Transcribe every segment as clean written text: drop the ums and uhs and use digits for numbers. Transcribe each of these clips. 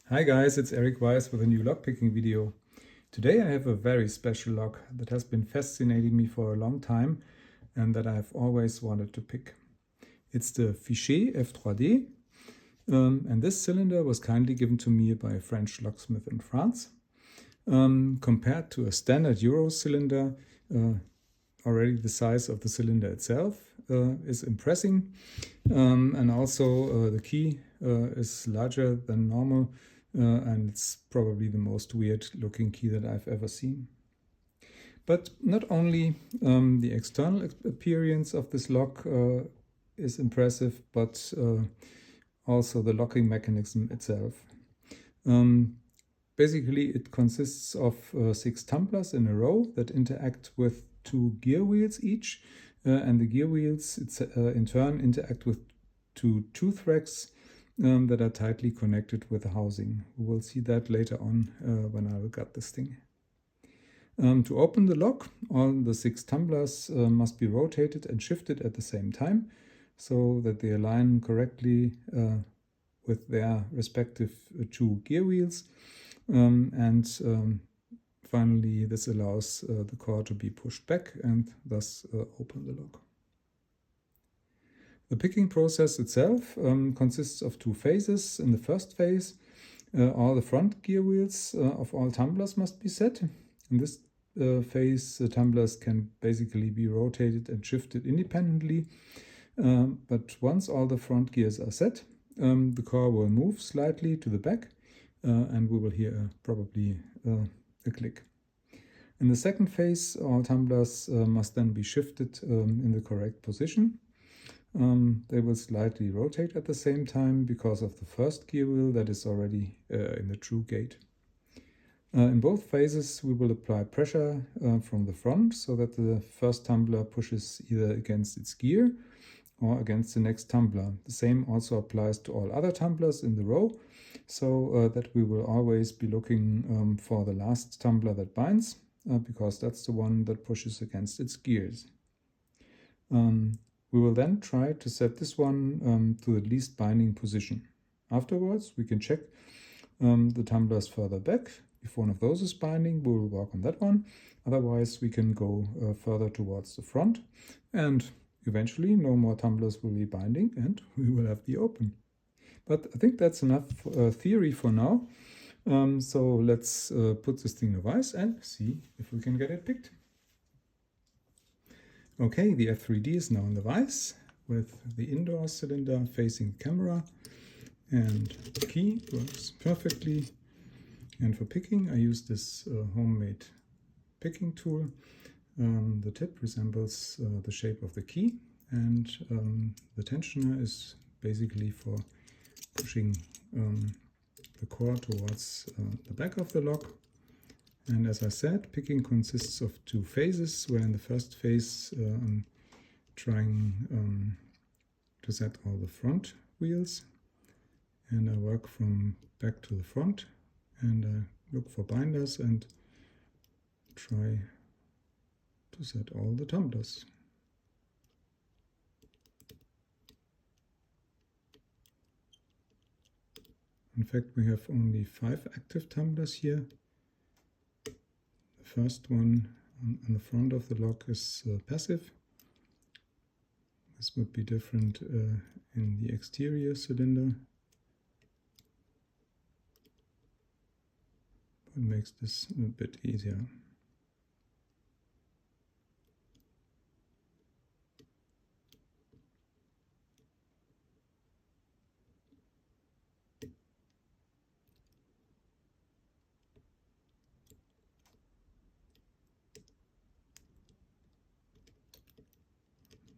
Hi guys, it's Erik-Weisz with a new lockpicking video. Today I have a very special lock that has been fascinating me for a long time and that I've always wanted to pick. It's the Fichet F3D and this cylinder was kindly given to me by a French locksmith in France. Compared to a standard Euro cylinder, already the size of the cylinder itself is impressive, and also the key is larger than normal, and it's probably the most weird looking key that I've ever seen. But not only the external appearance of this lock is impressive, but also the locking mechanism itself. Basically, it consists of 6 tumblers in a row that interact with 2 gear wheels each, and the gear wheels in turn interact with 2 tooth racks that are tightly connected with the housing. We will see that later on when I will gut this thing. To open the lock, all the 6 tumblers must be rotated and shifted at the same time so that they align correctly with their respective 2 gear wheels. Finally, this allows the core to be pushed back and thus open the lock. The picking process itself consists of 2 phases. In the first phase, all the front gear wheels of all tumblers must be set. In this phase, the tumblers can basically be rotated and shifted independently. But once all the front gears are set, the core will move slightly to the back, and we will hear probably a click. In the second phase, all tumblers must then be shifted in the correct position. They will slightly rotate at the same time because of the first gear wheel that is already in the true gate. In both phases, we will apply pressure from the front so that the first tumbler pushes either against its gear or against the next tumbler. The same also applies to all other tumblers in the row, so that we will always be looking for the last tumbler that binds, because that's the one that pushes against its gears. We will then try to set this one to the least binding position. Afterwards, we can check the tumblers further back. If one of those is binding, we will work on that one. Otherwise, we can go further towards the front, and eventually no more tumblers will be binding and we will have the open. But I think that's enough theory for now. So let's put this thing in a vise and see if we can get it picked. Okay, the F3D is now in the vise with the indoor cylinder facing the camera, and the key works perfectly. And for picking, I use this homemade picking tool. The tip resembles the shape of the key, and the tensioner is basically for pushing the core towards the back of the lock. And as I said, picking consists of 2 phases, where in the first phase I'm trying to set all the front wheels, and I work from back to the front, and I look for binders and try to set all the tumblers. In fact, we have only 5 active tumblers here. The first one on the front of the lock is passive. This would be different in the exterior cylinder. It makes this a bit easier.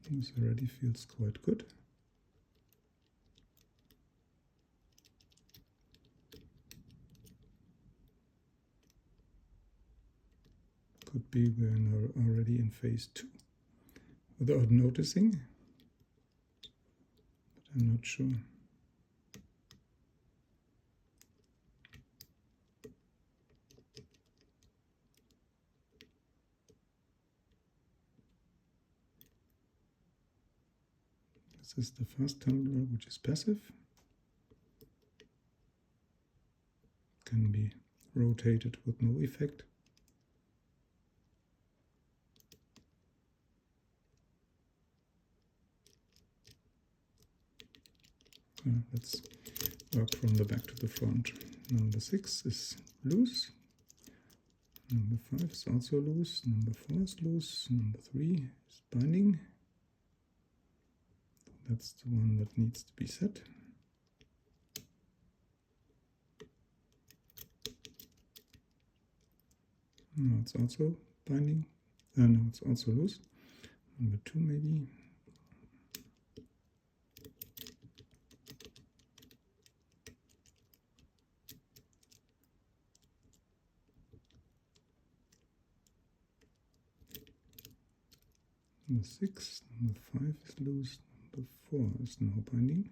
This already feels quite good. Could be we're already in phase 2 without noticing, but I'm not sure. This is the first tumbler, which is passive. can be rotated with no effect. Let's work from the back to the front. Number 6 is loose. Number 5 is also loose. Number 4 is loose. Number 3 is binding. That's the one that needs to be set. No, it's also binding. No, it's also loose. Number 2 maybe. Number 6, number 5 is loose, number 4 is now binding.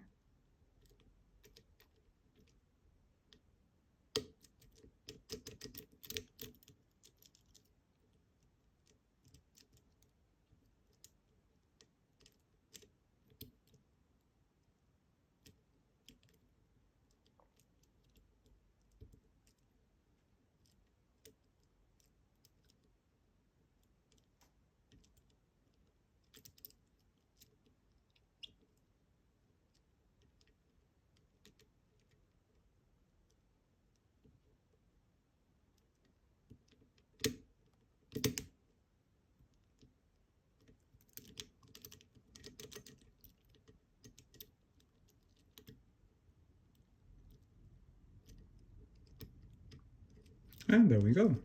And there we go.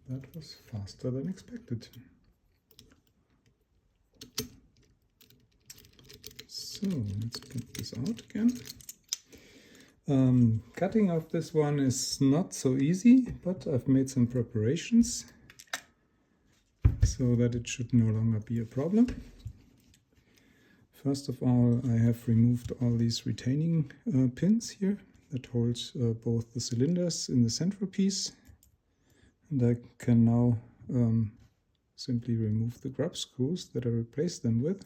That was faster than expected. So let's put this out again. Cutting of this one is not so easy, but I've made some preparations so that it should no longer be a problem. First of all, I have removed all these retaining pins here that hold both the cylinders in the central piece, and I can now simply remove the grub screws that I replaced them with.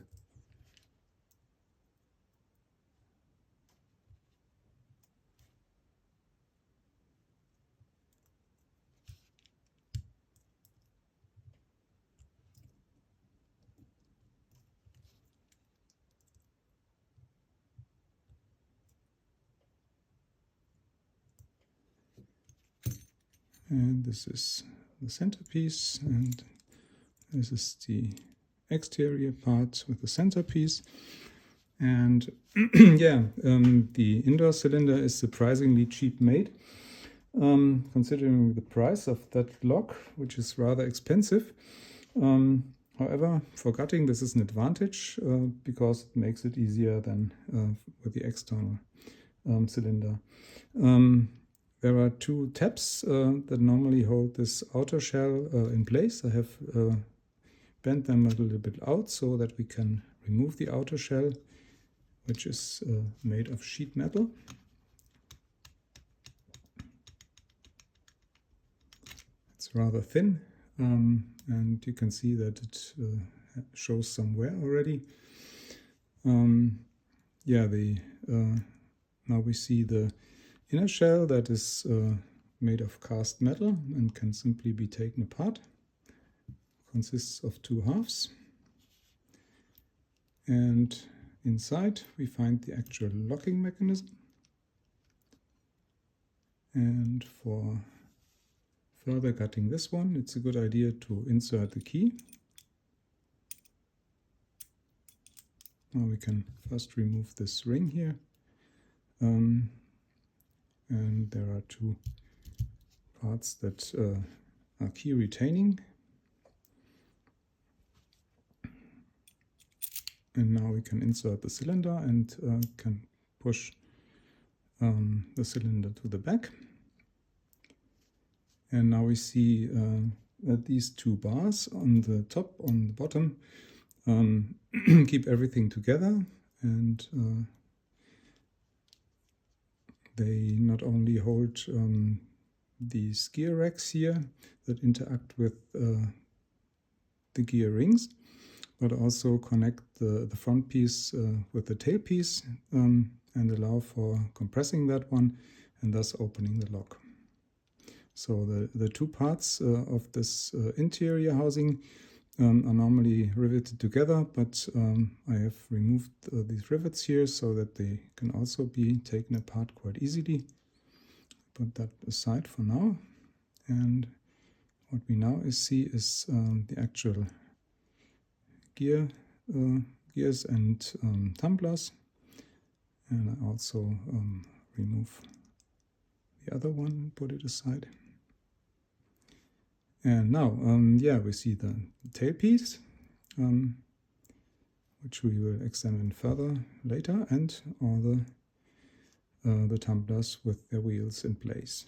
And this is the centerpiece, and this is the exterior part with the centerpiece. And yeah, the indoor cylinder is surprisingly cheap made, considering the price of that lock, which is rather expensive. However, for gutting this is an advantage because it makes it easier than with the external cylinder. There are two tabs that normally hold this outer shell in place. I have bent them a little bit out so that we can remove the outer shell, which is made of sheet metal. It's rather thin, and you can see that it shows some wear already. Yeah, now we see the inner shell that is made of cast metal and can simply be taken apart. Consists of two halves, and inside we find the actual locking mechanism. And for further cutting this one, it's a good idea to insert the key. Now we can first remove this ring here. And there are two parts that are key retaining. And now we can insert the cylinder and can push the cylinder to the back. And now we see that these two bars on the top, on the bottom, keep everything together, and they not only hold these gear racks here that interact with the gear rings, but also connect the front piece with the tail piece and allow for compressing that one and thus opening the lock. So the two parts of this interior housing are normally riveted together, but I have removed these rivets here so that they can also be taken apart quite easily. Put that aside for now, and what we now see is the actual gears and tumblers, and I also remove the other one and put it aside. And now, yeah, we see the tailpiece, which we will examine further later, and all the tumblers with their wheels in place.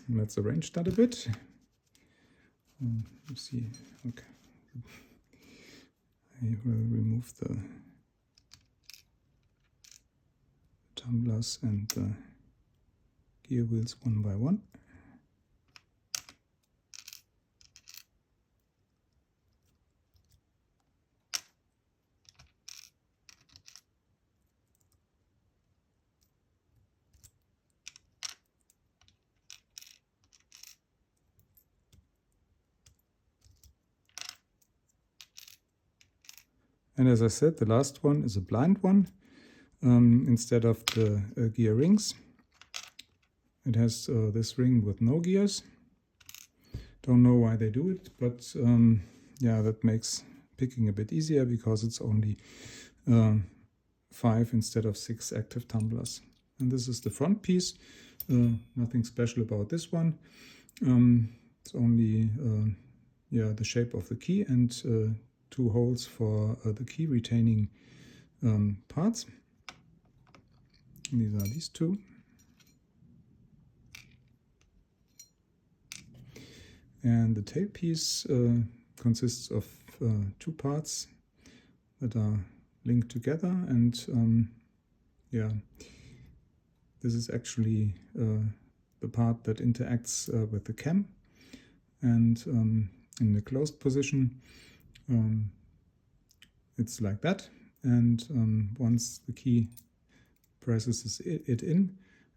Let's arrange that a bit. Let's see. Okay, I will remove the tumblers and the gear wheels one by one. And as I said, the last one is a blind one. Instead of the gear rings, it has this ring with no gears. Don't know why they do it, but yeah, that makes picking a bit easier because it's only 5 instead of 6 active tumblers. And this is the front piece. Nothing special about this one. It's only yeah, the shape of the key and 2 holes for the key retaining parts. These are these 2. And the tailpiece consists of 2 parts that are linked together, and yeah, this is actually the part that interacts with the cam, and in the closed position it's like that, and once the key presses it in,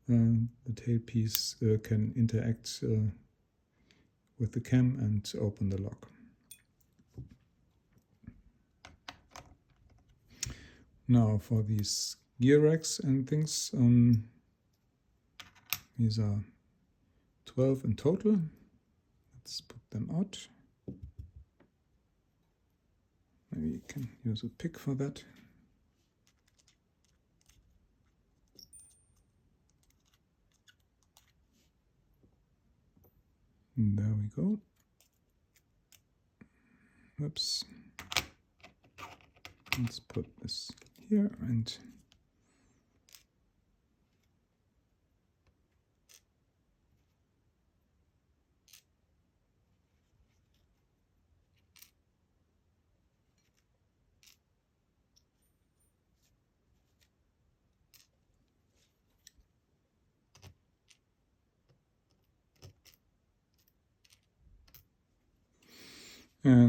the tailpiece can interact with the cam and open the lock. Now for these gear racks and things, these are 12 in total. Let's put them out. Maybe you can use a pick for that. And there we go. Oops. Let's put this here and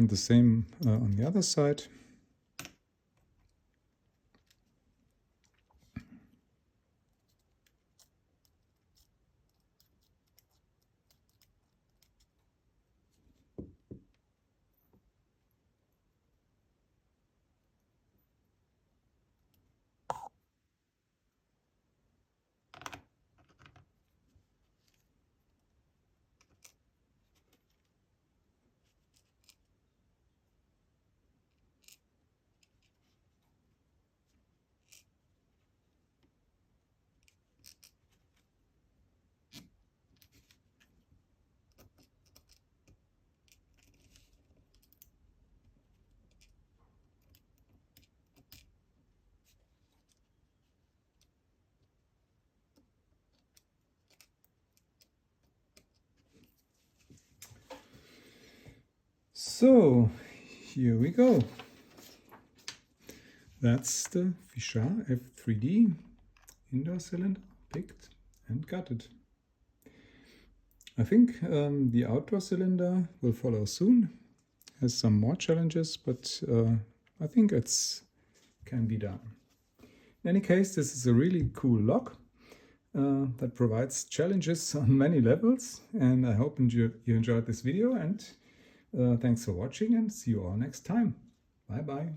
the same on the other side. So here we go. That's the Fichet F3D indoor cylinder, picked and gutted. I think the outdoor cylinder will follow soon. Has some more challenges, but I think it can be done. In any case, this is a really cool lock. that provides challenges on many levels. And I hope you enjoyed this video, and thanks for watching, and see you all next time. Bye bye.